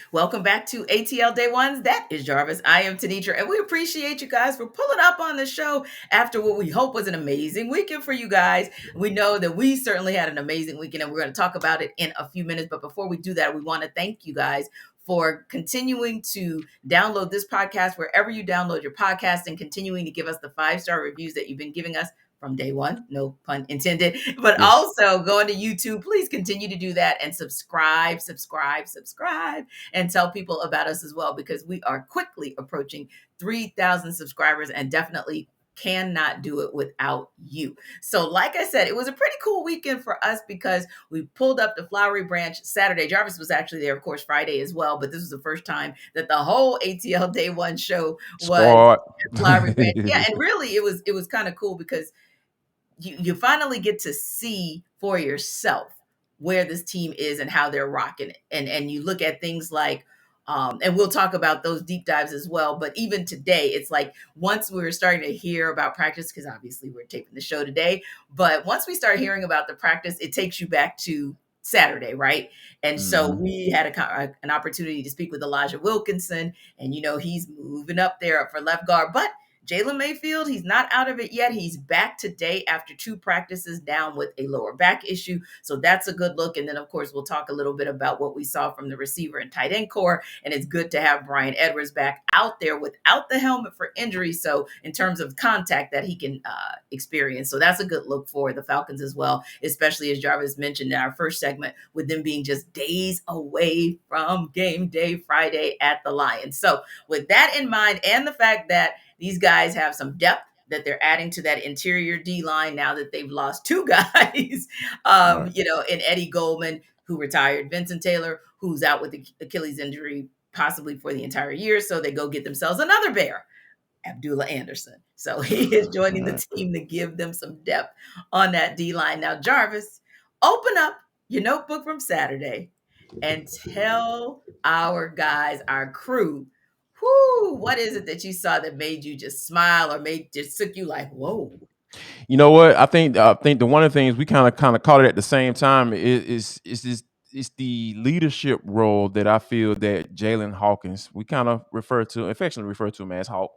Welcome back to ATL Day Ones. That is Jarvis. I am Tenitra, and we appreciate you guys for pulling up on the show after what we hope was an amazing weekend for you guys. We know that we certainly had an amazing weekend, and we're going to talk about it in a few minutes. But before we do that, we want to thank you guys for continuing to download this podcast wherever you download your podcast and continuing to give us the 5-star reviews that you've been giving us from day one, no pun intended, but Yes. also going to YouTube. Please continue to do that and subscribe, and tell people about us as well, because we are quickly approaching 3,000 subscribers and definitely cannot do it without you. So, like I said, it was a pretty cool weekend for us because we pulled up the Flowery Branch Saturday. Jarvis was actually there, of course, Friday as well, but this was the first time that the whole ATL Day One show was Squad. at Flowery Branch. Yeah, and really, it was kind of cool because you finally get to see for yourself where this team is and how they're rocking it. And you look at things like and we'll talk about those deep dives as well. But even today, it's like once we were starting to hear about practice, because obviously we're taping the show today, but once we start hearing about the practice, it takes you back to Saturday, right? And so Mhm. we had an opportunity to speak with Elijah Wilkinson, and he's moving up there for left guard, but Jalen Mayfield, he's not out of it yet. He's back today after 2 practices down with a lower back issue. So that's a good look. And then, of course, we'll talk a little bit about what we saw from the receiver and tight end core. And it's good to have Brian Edwards back out there without the helmet for injury. So in terms of contact that he can experience. So that's a good look for the Falcons as well, especially as Jarvis mentioned in our first segment, with them being just days away from game day Friday at the Lions. So with that in mind, and the fact that these guys have some depth that they're adding to that interior D line now that they've lost 2 guys, Right. in Eddie Goldman, who retired, Vincent Taylor, who's out with the Achilles injury possibly for the entire year. So they go get themselves another bear, Abdullah Anderson. So he is joining the Right. team to give them some depth on that D line. Now, Jarvis, open up your notebook from Saturday and tell our guys, our crew, what is it that you saw that made you just smile or made just took you like, whoa? You know what? I think the one of the things we kind of caught it at the same time is this it's the leadership role that I feel that Jalen Hawkins, we kind of affectionately refer to him as Hawk,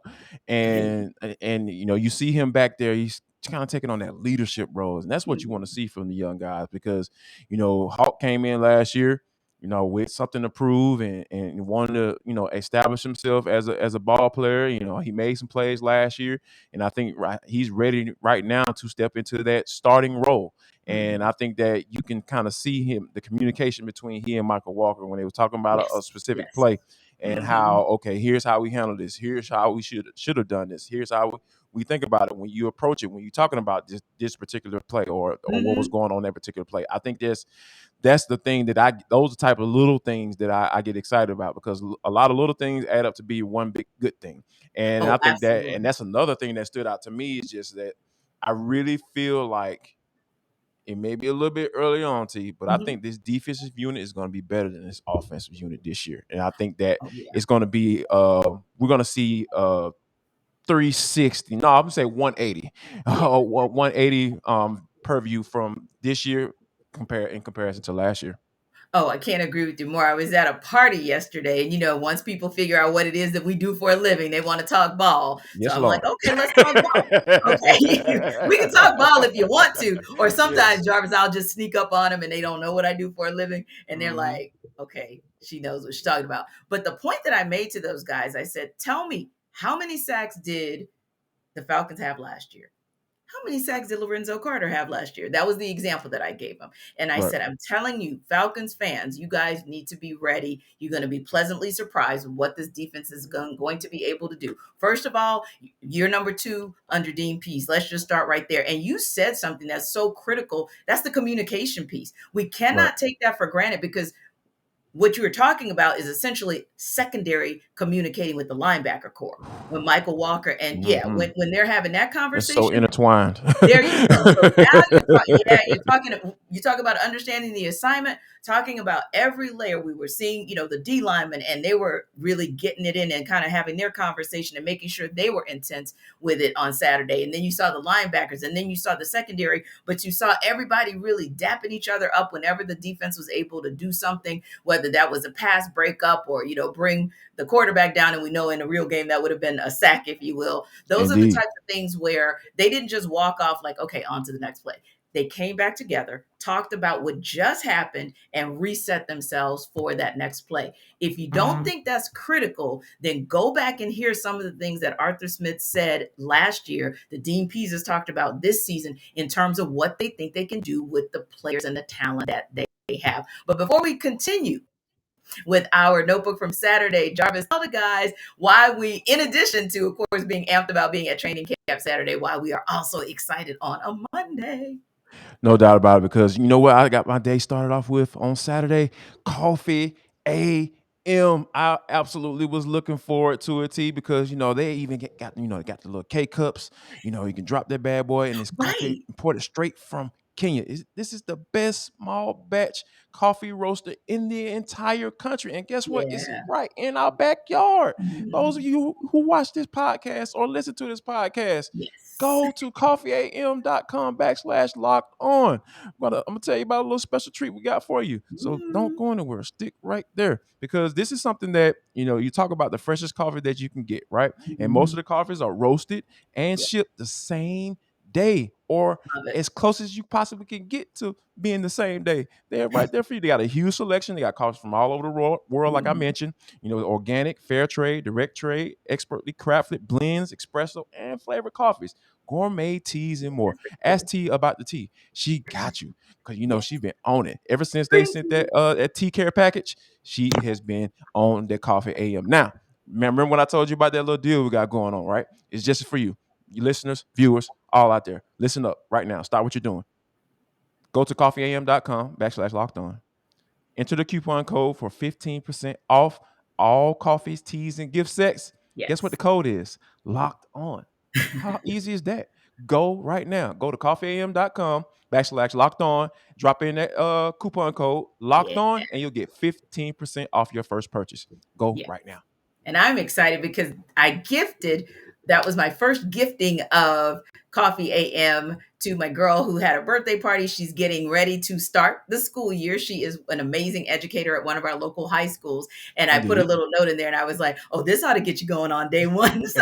Yeah. and you see him back there. He's kind of taking on that leadership role, and that's what you want to Mhm. see from the young guys because Hawk came in last year, with something to prove and wanted to, establish himself as a ball player. He made some plays last year, and I think he's ready right now to step into that starting role. And Mhm. I think that you can kind of see the communication between he and Michael Walker when they were talking about a Yes. specific Yes. play and Mhm. how, okay, here's how we handle this. Here's how we should have done this. Here's how we think about it when you approach it, when you're talking about this particular play or what was Mhm. going on that particular play. I think that's the thing that those are the type of little things that I get excited about because a lot of little things add up to be one big good thing. And I Oh, think and absolutely. that's another thing that stood out to me is just that I really feel like it may be a little bit early on to you, but I Mhm. think this defensive unit is going to be better than this offensive unit this year. And I think that Oh, yeah. it's going to be we're going to see 360. No, I'm gonna say 180. Yeah. 180 per view from this year in comparison to last year. Oh, I can't agree with you more. I was at a party yesterday, and once people figure out what it is that we do for a living, they want to talk ball. So Yes, I'm like, Lord. okay, let's talk ball. Okay, we can talk ball if you want to. Or sometimes, Yes. Jarvis, I'll just sneak up on them and they don't know what I do for a living. And they're Hmm. like, okay, she knows what she's talking about. But the point that I made to those guys, I said, tell me, how many sacks did the Falcons have last year? How many sacks did Lorenzo Carter have last year? That was the example that I gave him. And I Right. said, I'm telling you, Falcons fans, you guys need to be ready. You're going to be pleasantly surprised with what this defense is going to be able to do. First of all, year number 2 under Dean Pease. Let's just start right there. And you said something that's so critical. That's the communication piece. We Right. cannot take that for granted because what you were talking about is essentially secondary communicating with the linebacker core. When Michael Walker and yeah, Hmm. when they're having that It's so conversation, intertwined. there you go. So now you're talking. Yeah, you're talking. You talk about understanding the assignment. talking about every layer. We were seeing, the D linemen, and they were really getting it in and kind of having their conversation and making sure they were intense with it on Saturday. And then you saw the linebackers, and then you saw the secondary, but you saw everybody really dapping each other up whenever the defense was able to do something, whether that was a pass breakup or, bring the quarterback down. And we know in a real game that would have been a sack, if you will. Those are the Indeed. types of things where they didn't just walk off like, okay, on to the next play. They came back together, talked about what just happened, and reset themselves for that next play. If you don't think that's critical, then go back and hear some of the things that Arthur Smith said last year, that Dean Pease has talked about this season in terms of what they think they can do with the players and the talent that they have. But before we continue with our notebook from Saturday, Jarvis, tell the guys why we, in addition to, of course, being amped about being at training camp Saturday, why we are also excited on a Monday. No doubt about it, because you know what I got my day started off with on Saturday? Coffee AM. I absolutely was looking forward to it, T, because they even got they got the little K cups. You can drop that bad boy, and it's coffee Right. imported straight from Kenya. This is the best small batch coffee roaster in the entire country. And guess what? It's Yeah. right in our backyard. Those of Mhm. you who watch this podcast or listen to this podcast, Yes. go to coffeeam.com/locked on. I'm gonna tell you about a little special treat we got for you. So don't Mm. go anywhere. Stick right there, because this is something that you talk about the freshest coffee that you can get, right? And most of Mhm. the coffees are roasted and Yeah, shipped the same day, or love it. as close as you possibly can get to being the same day. They're right there for you. They got a huge selection. They got coffees from all over the world, like I Mhm. mentioned. Organic, fair trade, direct trade, expertly crafted blends, espresso, and flavored coffees, gourmet teas, and more. That's pretty Ask cool. T about the tea. She got you, because Yes. she been on it ever since they Green sent tea. that tea care package. She has been on the coffee AM. Now, remember when I told you about that little deal we got going on, right? It's just for you listeners, viewers, all out there. Listen up right now. Stop what you're doing. Go to coffeeam.com/locked on. Enter the coupon code for 15% off all coffees, teas, and gift sets. Guess what the Yes. code is? Locked on. How easy is that? Go right now. Go to coffeeam.com/locked on. Drop in that coupon code locked Yeah. on, and you'll get 15% off your first purchase. Go Yeah. right now. And I'm excited because that was my first gifting of Coffee AM to my girl who had a birthday party. She's getting ready to start the school year. She is an amazing educator at one of our local high schools. And I put a Indeed. little note in there and I was like, oh, this ought to get you going on day one. So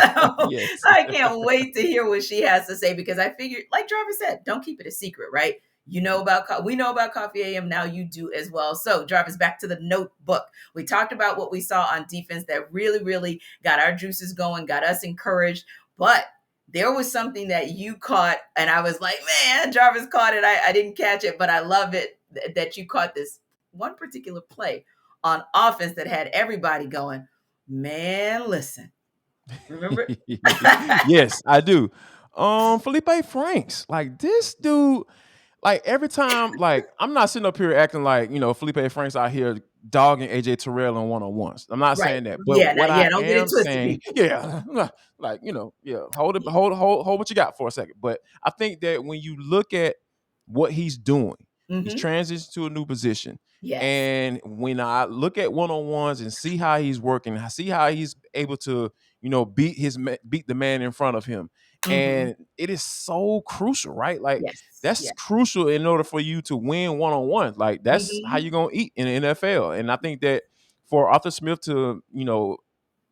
Yes. I can't wait to hear what she has to say, because I figured, like Jarvis said, don't keep it a secret, right? We know about Coffee AM. Now you do as well. So Jarvis, back to the notebook. We talked about what we saw on defense that really, really got our juices going, got us encouraged. But there was something that you caught, and I was like, man, Jarvis caught it. I didn't catch it, but I love it that you caught this one particular play on offense that had everybody going, man, listen. Remember? Yes, I do. Felipe Franks, like this dude, like every time, like I'm not sitting up here acting like Felipe Franks out here dogging AJ Terrell in one-on-ones. I'm not Right. saying that, but Yeah, what I don't get it am twisted, saying, people. yeah, like yeah, hold it, Yeah. hold what you got for a second. But I think that when you look at what he's doing, he's Mm-hmm. transitioned to a new position. Yes. And when I look at one-on-ones and see how he's working, I see how he's able to, beat the man in front of him. Mm-hmm. And it is so crucial, right? Like Yes. that's Yes. crucial in order for you to win one-on-one. Like that's how Mm-hmm. you're gonna eat in the NFL. And I think that for Arthur Smith to,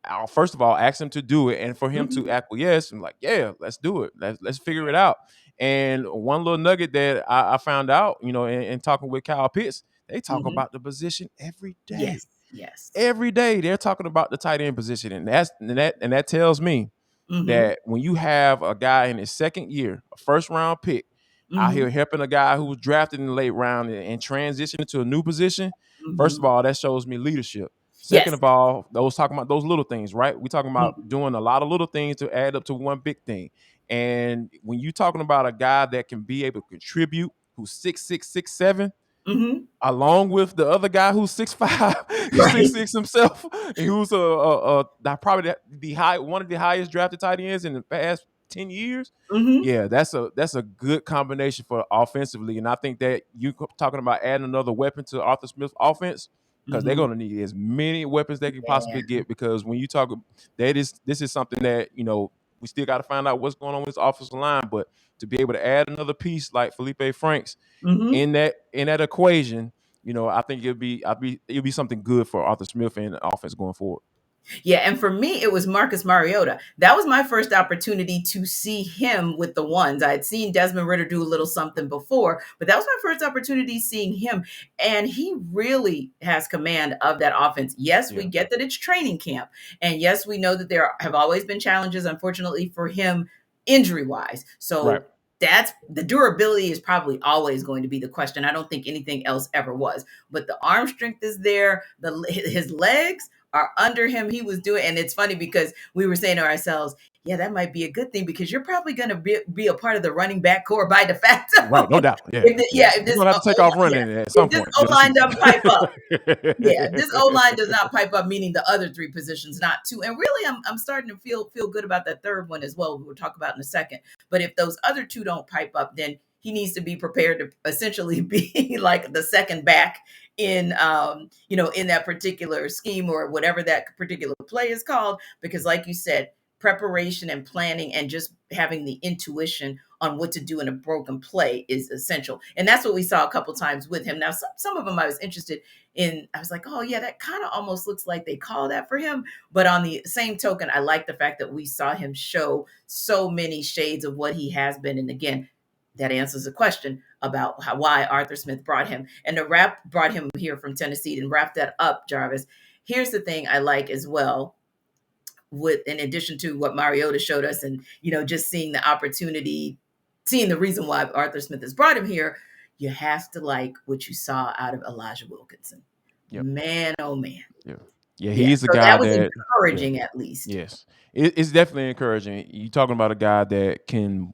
I'll first of all ask him to do it, and for him to Mm-hmm. acquiesce and like, yeah, let's do it. Let's figure it out. And one little nugget that I found out, in talking with Kyle Pitts, they talk Mm-hmm. about the position every day. Yes. Yes. Every day they're talking about the tight end position, and that tells me Mm-hmm. that when you have a guy in his second year, a first round pick, out Mm-hmm. here helping a guy who was drafted in the late round and transitioning to a new position, first of Mm-hmm. all, that shows me leadership. Second Yes. of all, those talking about those little things, right? We talking about Mhm. doing a lot of little things to add up to one big thing. And when you talking about a guy that can be able to contribute, who's 6'6", 6'7", Mhm. along with the other guy who's 6'5", he's Right. 6'6" himself, and who's that probably the high one of the highest drafted tight ends in the past 10 years. Mm-hmm. Yeah, that's a good combination for offensively. And I think that you talking about adding another weapon to Arthur Smith's offense, because they're Mm-hmm. going to need as many weapons they can Yeah. possibly get. Because when you talk, this is something that, we still got to find out what's going on with this offensive line. But to be able to add another piece like Felipe Franks Mm-hmm. in that equation, I think it'll be something good for Arthur Smith and the offense going forward. Yeah, and for me, it was Marcus Mariota. That was my first opportunity to see him with the ones. I had seen Desmond Ritter do a little something before, but that was my first opportunity seeing him. And he really has command of that offense. Yes, we Yeah. get that it's training camp. And yes, we know that there have always been challenges, unfortunately, for him injury wise. Right. So that's the durability is probably always going to be the question. I don't think anything else ever was, but the arm strength is there. His legs are under him. He was doing, and it's funny because we were saying to ourselves, yeah, that might be a good thing because you're probably going to be a part of the running back core by de facto. Right. No doubt. Yeah. If You're this gonna have to take off running at some if this point O during the line season. doesn't pipe up, yeah, if this O line does not pipe up, meaning the other three positions not two. And really, I'm starting to feel good about that third one as well. We'll talk about in a second. But if those other two don't pipe up, then he needs to be prepared to essentially be like the second back in in that particular scheme or whatever that particular play is called. Because, like you said, preparation and planning and just having the intuition on what to do in a broken play is essential. And that's what we saw a couple times with him. Now, some of them I was interested in. I was like, oh, yeah, that kind of almost looks like they call that for him. But on the same token, I like the fact that we saw him show so many shades of what he has been. And again, that answers the question about why Arthur Smith brought him. And brought him here from Tennessee and wrap that up, Jarvis. Here's the thing I like as well, with in addition to what Mariota showed us, and just seeing the opportunity, seeing the reason why Arthur Smith has brought him here, you have to like what you saw out of Elijah Wilkinson. Yep. Man, oh man. Yeah. Yeah. Yeah. He's a So guy that was that. Yeah. encouraging at least. Yes. It's definitely encouraging. You talking about a guy that can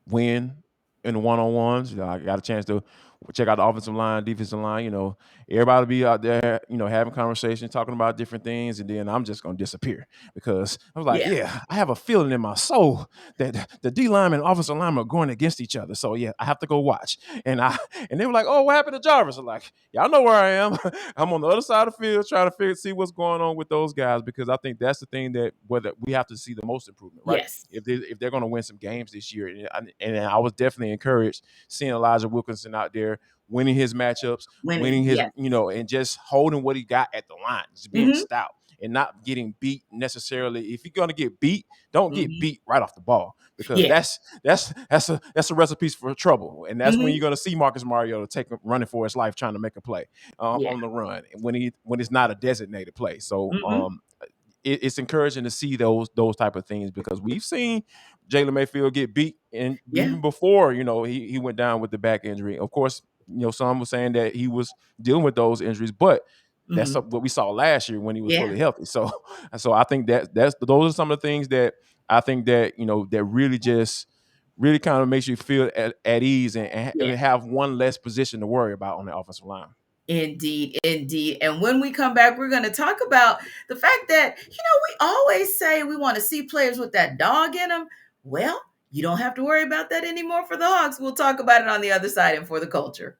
win in the one-on-ones. I got a chance to check out the offensive line, defensive line. Everybody be out there, having conversations, talking about different things, and then I'm just gonna disappear because I was like, Yeah. yeah, I have a feeling in my soul that the D lineman and offensive lineman are going against each other. So yeah, I have to go watch. And they were like, oh, what happened to Jarvis? I'm like, y'all know where I am. I'm on the other side of the field trying to see what's going on with those guys, because I think that's the thing that whether we have to see the most improvement, right? Yes. If they're going to win some games this year, and I was definitely encouraged seeing Elijah Wilkinson out there winning his matchups, winning his, Yes. and just holding what he got at the line, just being Mm-hmm. stout and not getting beat necessarily. If you're going to get beat, don't get Mm-hmm. beat right off the ball, because Yeah. that's a recipe for trouble, and that's when Mm-hmm. you're going to see Marcus Mariota running for his life trying to make a play Yeah. on the run when it's not a designated play. So Mm-hmm. it's encouraging to see those type of things, because we've seen Jalen Mayfield get beat, and Yeah. even before he went down with the back injury. Of course, some were saying that he was dealing with those injuries, but that's Mm-hmm. what we saw last year when he was Yeah. fully healthy. So I think those are some of the things that I think that that really kind of makes you feel at ease, and Yeah. have one less position to worry about on the offensive line. Indeed, indeed. And when we come back, we're going to talk about the fact that, we always say we want to see players with that dog in them. Well, you don't have to worry about that anymore for the Hawks. We'll talk about it on the other side and for the culture.